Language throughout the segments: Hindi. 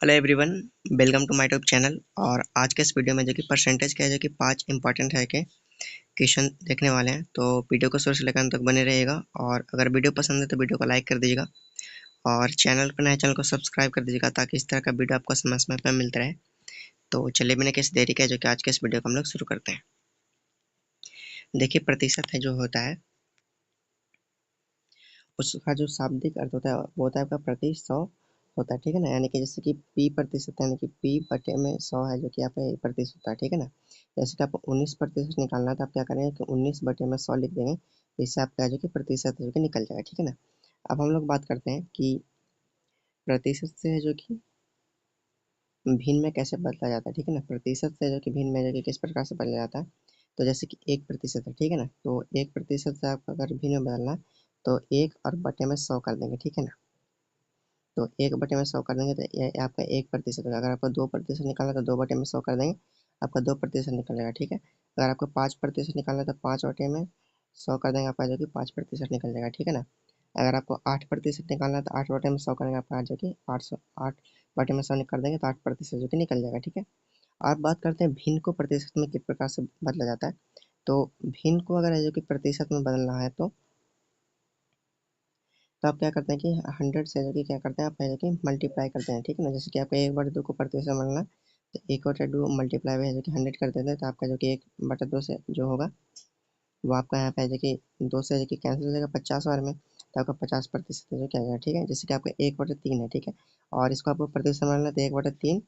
Hello everyone, welcome to my YouTube channel. और आज के इस वीडियो में जो कि परसेंटेज का है, जो कि 5 इंपॉर्टेंट है के क्वेश्चन देखने वाले हैं। तो वीडियो को शुरू से लेकर अंत तक बने रहिएगा। और अगर वीडियो पसंद है तो वीडियो को लाइक कर दीजिएगा और चैनल पर नए चैनल को सब्सक्राइब कर दीजिएगा, ताकि इस तरह का वीडियो आपको समय समय पर मिलता रहे। तो चलिए बिना किसी देरी के जो कि आज के इस वीडियो को हम लोग शुरू करते हैं। देखिए, प्रतिशत है जो होता है, उसका जो शाब्दिक अर्थ होता है वो होता है आपका प्रति 100 होता है, ठीक है ना। यानी कि जैसे कि पी प्रतिशत, यानी कि पी बटे में 100 है, जो कि यहाँ पे प्रतिशत होता है, ठीक है ना। जैसे कि आपको 19% निकालना है तो आप क्या करेंगे कि 19 बटे में 100 लिख देंगे, तो इससे आपका जो कि प्रतिशत जो कि निकल जाएगा, ठीक है ना। अब हम लोग बात करते हैं कि प्रतिशत से है जो कि भिन्न में कैसे बदला जाता है, ठीक है ना। प्रतिशत से जो कि भिन्न में जो कि किस प्रकार से बदला जाता है, तो जैसे कि 1% है, ठीक है ना। तो 1% से आपको अगर भिन्न में बदलना है तो 1 और बटे में 100 कर देंगे, ठीक है ना। तो 1 बटे में 100 कर देंगे तो ये आपका 1% होगा। अगर आपको 2% निकालना है तो 2 बटे में 100 कर देंगे, आपका 2% निकलेगा, ठीक है। अगर आपको 5% निकालना है तो 5 बटे में 100 कर देंगे, आपका जो कि 5% निकल जाएगा, ठीक है ना। अगर आपको 8% निकालना है तो 8 बटे में 100 करेंगे, आपका जो कि 8 बटे में 100 कर देंगे तो 8% जो कि निकल जाएगा, ठीक है। अब बात करते हैं भिन्न को प्रतिशत में किस प्रकार से बदला जाता है। तो भिन्न को अगर है जो कि प्रतिशत में बदलना है तो आप क्या करते हैं कि 100 से जो कि क्या करते हैं, आप जो कि मल्टीप्लाई करते हैं, ठीक है ना। जैसे कि आपका 1/2 को प्रतिशत बनना, तो 1/2 मल्टीप्लाई में जो कि 100 कर देते हैं, तो आपका जो कि 1/2 से जो होगा वो आपका यहाँ पे है जो कि 2 से जो कि कैंसिल हो जाएगा 50 बार में, तो आपका 50% जो क्या जाएगा, ठीक है। जैसे कि आपका 1/3 है, ठीक है। और इसको आपको प्रतिशत बनाना है तो 1/3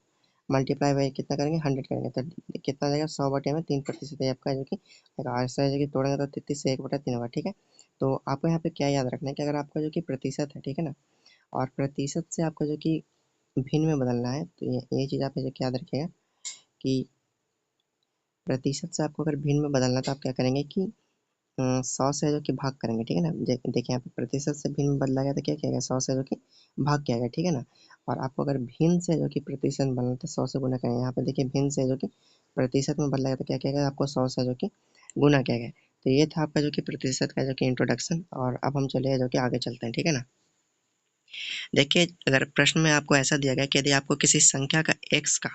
मल्टीप्लाई बाई कितना करेंगे, 100 करेंगे, तो कितना जाएगा 100 बटे में 3% है आपका जो कि ऐसा है जो कि तोड़ेंगे तो 33 से 1/3 होगा, ठीक है। तो आपको यहाँ पे क्या याद रखना है कि अगर आपका जो कि प्रतिशत है, ठीक है ना, और प्रतिशत से आपको जो कि भिन्न में बदलना है, तो ये चीज़ आप जो कि याद रखिएगा कि प्रतिशत से आपको अगर भिन्न में बदलना है तो आप क्या करेंगे कि 100 से जो कि भाग करेंगे, ठीक है ना। देखिए यहाँ पे प्रतिशत से भिन्न में बदला गया तो क्या किया गया, 100 से जो कि भाग किया गया, ठीक है ना। और आपको अगर भिन्न से जो कि प्रतिशत में बदलना तो 100 से गुना करेंगे। यहाँ पे देखिए भिन्न से जो कि प्रतिशत में बदला गया तो क्या किया गया, आपको 100 से जो कि गुना किया गया। तो ये था आपका जो कि प्रतिशत का जो कि इंट्रोडक्शन। और अब हम चले जो कि आगे चलते हैं, ठीक है ना। देखिए, अगर प्रश्न में आपको ऐसा दिया गया कि यदि आपको किसी संख्या का x का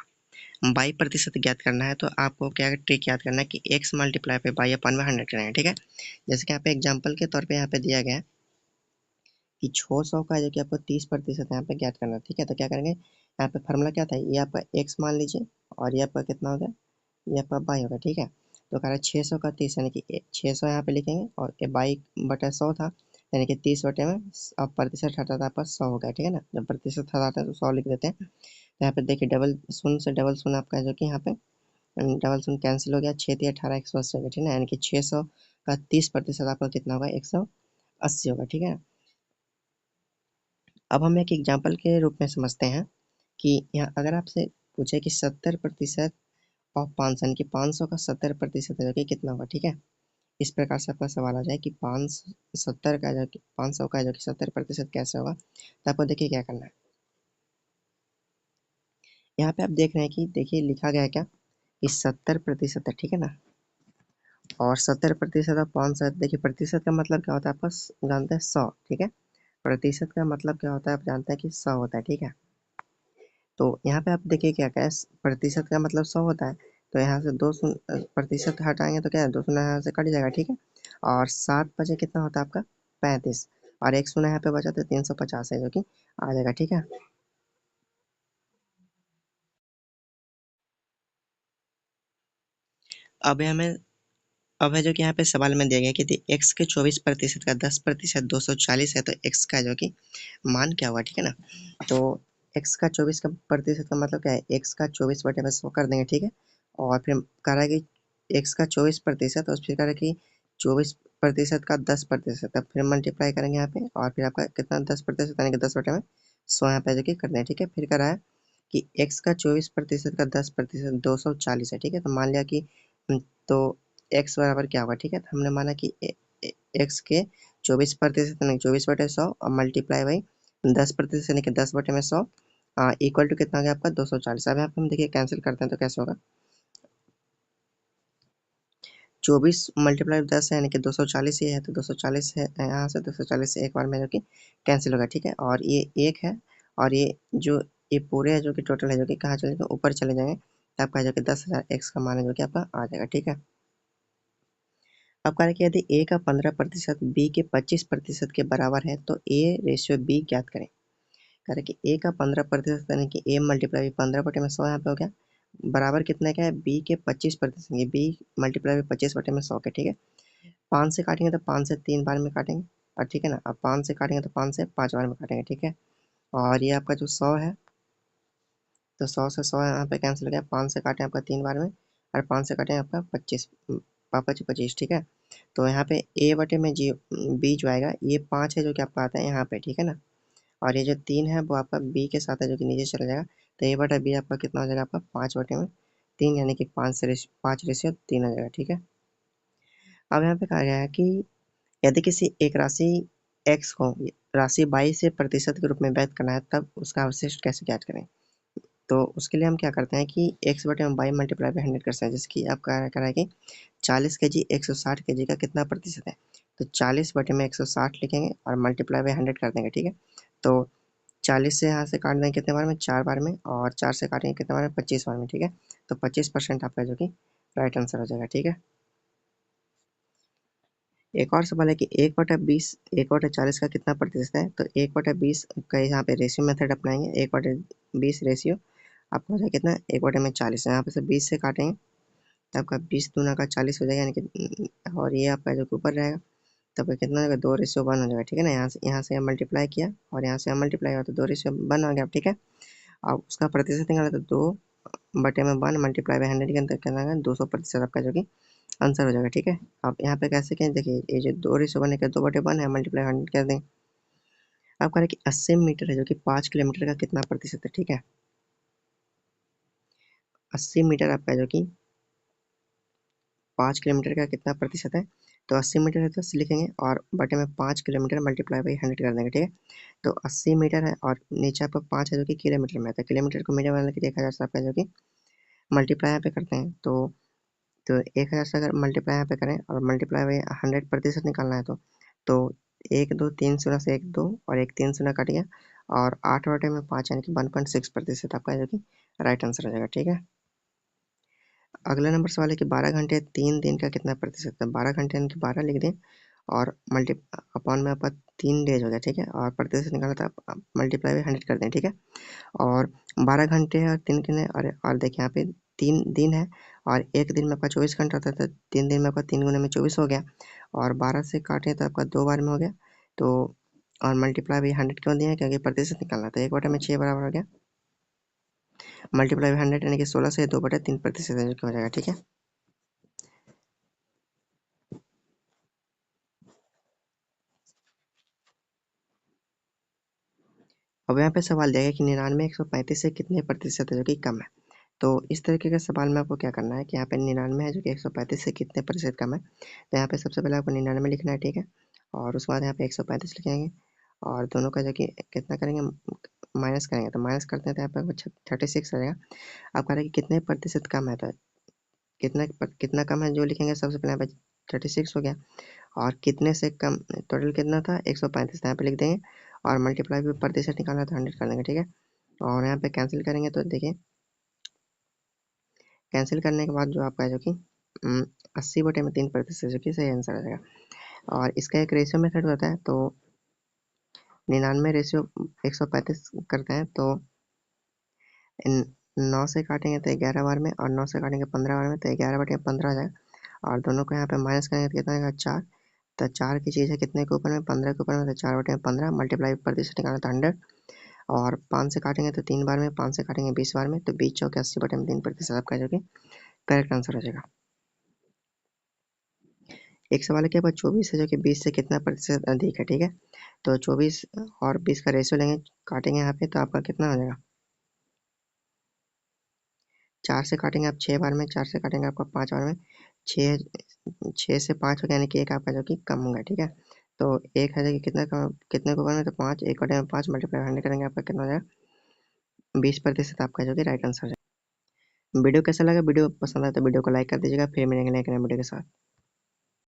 22% ज्ञात करना है, तो आपको क्या ट्रिक याद करना है कि x मल्टीप्लाई पे बाई अपन में 100 करेंगे, ठीक है। जैसे कि यहाँ पे एग्जाम्पल के तौर पे यहाँ पे दिया गया है कि 600 का जो कि आपको 30% यहाँ पे ज्ञात करना है, ठीक है। तो क्या करेंगे, यहाँ पे फार्मूला क्या था, ये आपका x मान लीजिए और ये आपका कितना हो गया, ये आपका बाई होगा, ठीक है। तो कह रहा है 600 का 30, यानी कि 600 यहाँ पे लिखेंगे और बाई बटा 100 था, यानी कि 30 बटे में अब प्रतिशत हटा था आपका 100 हो गया, ठीक है ना। जब प्रतिशत हटाते हैं तो 100 लिख देते हैं। तो यहाँ पे देखिए डबल शून्य से डबल शून्य आपका जो कि यहाँ पे डबल शून्य कैंसिल हो गया, 6×3 = 18, 180 हो गया, ठीक है ना। यानी कि 600 का 30% आपका कितना होगा, 180 होगा, ठीक है। अब हम एक एग्जाम्पल के रूप में समझते हैं कि यहाँ अगर आपसे पूछे कि 70% और 500, यानी कि 500 का 70% है जो कि कितना होगा, ठीक है। इस प्रकार से आपका सवाल आ जाए कि 570 का जो कि 500 का जो कि 70% कैसे होगा, तो आपको देखिए क्या करना है। यहाँ पे आप देख रहे हैं कि देखिए लिखा गया है क्या कि 70% है, ठीक है ना। और 70% और 500, देखिए प्रतिशत का मतलब क्या होता है आपका जानते हैं 100, ठीक है। प्रतिशत का मतलब क्या होता है आप जानते हैं कि 100 होता है, ठीक है। तो यहाँ पे आप देखिए क्या क्या है, प्रतिशत का मतलब 100 होता है। तो यहाँ से 2% हटाएंगे तो क्या है, 2 शून्य यहाँ से कट जाएगा, ठीक है। और 7 बचे कितना होता है आपका 35, और 1 शून्य यहाँ पे बचा तो 350 है जो कि आ जाएगा, ठीक है। अब हमें अब है जो कि यहाँ पे सवाल में दिया गया कि यदि x के 24% का 10% 240 है, तो x का जो कि मान क्या होगा, ठीक है ना। तो x का 24% का मतलब क्या है, x का 24 बटे में 100 कर देंगे, ठीक है। और फिर कह रहा है कि x का 24% और फिर कह रहा है कि 24% का 10%, तब फिर मल्टीप्लाई करेंगे यहाँ पे, और फिर आपका कितना 10% यानी कि 10 बटे में 100 यहाँ पे जो कि कर दें, ठीक है। फिर कह रहा है कि x का 24% का 10% 240 है, ठीक है। तो मान लिया कि तो x बराबर क्या होगा, ठीक है। तो हमने माना कि x के 24% यानी 24/100 और मल्टीप्लाई बाई 10% यानी कि 10/100 इक्वल टू कितना आ गया आपका 240। अब यहाँ पे हम देखिए कैंसिल करते हैं तो कैसे होगा, 24 मल्टीप्लाई 10 है यानी कि 240 ही है, तो 240 है यहाँ से 240 से एक बार में जो कि कैंसिल होगा, ठीक है। और ये एक है और ये जो ये पूरे जो कि टोटल है जो कि कहाँ चले जाएंगे, ऊपर चले जाएंगे, तो आपका जो कि 10,000 x का मान है जो कि आपका आ जाएगा। ठीक है, अब कह रहे हैं कि यदि a का 15% b के 25% के बराबर है तो a रेशियो b ज्ञात करें। कह रहे कि a का 15% यानी कि a मल्टीप्लाई 15/100 यहाँ पे हो गया, बराबर कितना क्या है, b के 25%, ये b मल्टीप्लाई 25/100 के। ठीक है, 5 से काटेंगे तो 5 से 3 बार में काटेंगे, और ठीक है ना, अब 5 से काटेंगे तो 5 से 5 बार में काटेंगे। ठीक है, और ये आपका जो 100 है, तो 100 से 100 यहाँ पे कैंसिल हो गया, 5 से काटें आपका 3 बार में, और 5 से काटें आपका 25, 25। ठीक है, तो यहाँ पे a बटे में जी b जो आएगा, ये 5 है जो कि आपका आता है यहाँ पे। ठीक है ना, और ये जो 3 है वो आपका b के साथ है जो कि नीचे चला जाएगा, तो a बटा b आपका कितना हो जाएगा, आपका 5/3, यानी कि 5:3 हो जाएगा। ठीक है, अब यहाँ पे कहा गया है कि यदि किसी एक राशि x को राशि y से प्रतिशत के रूप में व्यक्त करना है, तब उसका अवशिष्ट कैसे ज्ञात करें। तो उसके लिए हम क्या करते हैं कि x बटे वाई मल्टीप्लाई बाई 100 करते हैं, जैसे कि आप कह रहा है कि 40 केजी 160 केजी का कितना प्रतिशत है, तो 40 बटे में 160 लिखेंगे और मल्टीप्लाई बाई 100 कर देंगे। ठीक है, तो 40 से यहाँ से काट देंगे कितने बार में, 4 बार में, और 4 से काटेंगे कितने बार में, 25 बार में। ठीक है, तो 25% आपका जो कि राइट आंसर हो जाएगा। ठीक है, एक और सवाल है कि 1/20 1/40 का कितना प्रतिशत है, तो 1/20 का यहाँ पे रेशियो मेथड अपनाएंगे, 1/20 रेशियो आपका हो जाएगा कितना, 1/40, यहाँ पे से 20 से काटेंगे तो आपका 20 दूना का 40 हो जाएगा, यानी कि और ये आपका जो ऊपर रहेगा तो आपका कितना हो जाएगा, 2:1 हो जाएगा। ठीक है ना, यहाँ से मल्टीप्लाई किया और यहाँ से मल्टीप्लाई हुआ तो 2:1 हो गया। ठीक है, अब उसका प्रतिशत निकाला तो 2/1 मल्टीप्लाई बाई 100 के अंदर कितना आएगा, 200% आपका जो कि आंसर हो जाएगा। ठीक है, अब यहाँ पे कैसे कहें, देखिए ये जो 2:1 है, 2/1 है, मल्टीप्लाई 100 कर दें। अब कह रहे कि 80 मीटर है जो कि 5 किलोमीटर का कितना प्रतिशत है। ठीक है, 80 मीटर आपका जो कि 5 किलोमीटर का कितना प्रतिशत है, तो 80 मीटर है तो 80 लिखेंगे और बटे में 5 किलोमीटर मल्टीप्लाई बाई 100 कर देंगे। ठीक है, तो 80 मीटर है और नीचे आपका 5 है जो कि किलोमीटर में है, तो किलोमीटर को मीटर में लेकर 1000 से आपका जो कि मल्टीप्लाई यहाँ पे करते हैं, तो 1000 से अगर मल्टीप्लाई यहाँ पे करें और मल्टीप्लाई बाई 100% निकालना है, तो 1 2 3 शून्य से 1 2 और 1 3 शून्य कट गया, और 8 बटे में 5 यानी कि 1.6% आपका जो कि राइट आंसर हो जाएगा। ठीक है, अगला नंबर सवाल है कि 12 घंटे 3 दिन का कितना प्रतिशत है, 12 घंटे यानी कि 12 लिख दें और मल्टी अपॉन में आपका 3 डेज हो गया। ठीक है, और प्रतिशत निकाला था, आप मल्टीप्लाई बाई 100 कर दें। ठीक है, और 12 घंटे है और 3 दिन है, और देखिए यहाँ पे 3 दिन है और एक दिन में आपका 24 घंटा होता है, तो 3 दिन में आपका 3 गुने में 24 हो गया, और 12 से काटे तो आपका 2 बार में हो गया, तो और मल्टीप्लाई बाई 100 क्यों दिया है, क्योंकि प्रतिशत निकालना, तो 1/6 बराबर हो गया, मल्टीप्लाई बाई 100 यानी कि 16 से 2/3% है जो कि हो जाएगा। ठीक है, अब यहाँ पे सवाल दिया गया कि 99 135 से कितने प्रतिशत है जो कि कम है। तो इस तरीके का सवाल में आपको क्या करना है कि यहाँ पे 99 है जो कि 135 से कितने प्रतिशत कम है, तो यहाँ पे सबसे पहले आपको 99 लिखना है। ठीक है, और उसके बाद यहाँ पे 135 लिखेंगे और दोनों का जो कि कितना करेंगे, माइनस करेंगे, तो माइनस करते हैं तो यहाँ पे 36 आ जाएगा। आप कह रहे हैं कि कितने प्रतिशत कम है, तो कितना कम है जो लिखेंगे, सबसे पहले यहाँ पे 36 हो गया, और कितने से कम, टोटल कितना था 135, यहाँ पे लिख देंगे और मल्टीप्लाई भी प्रतिशत निकालना तो 100 कर देंगे। ठीक है, और यहाँ पे कैंसिल करेंगे तो देखिए कैंसिल करने के बाद जो आपका है जो कि 80/3% जो कि सही आंसर आ जाएगा। और इसका एक रेशियो मेथड होता है, तो 99 रेशियो 135 करते हैं, तो 9 से काटेंगे तो 11 बार में, और 9 से काटेंगे 15 बार में, तो 11/15 आ जाएगा, और दोनों को यहाँ पे माइनस करेंगे तो कितना आएगा, 4, तो 4 की चीज़ है कितने के ऊपर में, 15 के ऊपर में, तो 4/15 मल्टीप्लाई प्रतिशत निकालना तो 100, और 5 से काटेंगे तो 3 बार में, 5 से काटेंगे 20 बार में, तो 20 चौके 80/3% आपका जो कि करेक्ट आंसर हो जाएगा। एक सवाल है कि आपका 24 है जो कि 20 से कितना प्रतिशत अधिक है। ठीक है, तो 24 और 20 का रेशियो लेंगे, काटेंगे यहाँ पे, तो आपका कितना हो जाएगा, 4 से काटेंगे आप 6 बार में, 4 से काटेंगे आपका 5 बार में, 6 6 से 5 हो गया, यानी कि एक आपका जो कि कम होगा। ठीक है, तो एक है जो कि कितने के ऊपर में, तो 5, 1/5 मल्टीप्लाई 100 करेंगे, आपका कितना हो जाएगा, 20% आपका जो कि राइट आंसर है। वीडियो कैसा लगा, वीडियो पसंद आया तो वीडियो को लाइक कर दीजिएगा, फिर मिलेंगे नए वीडियो के साथ।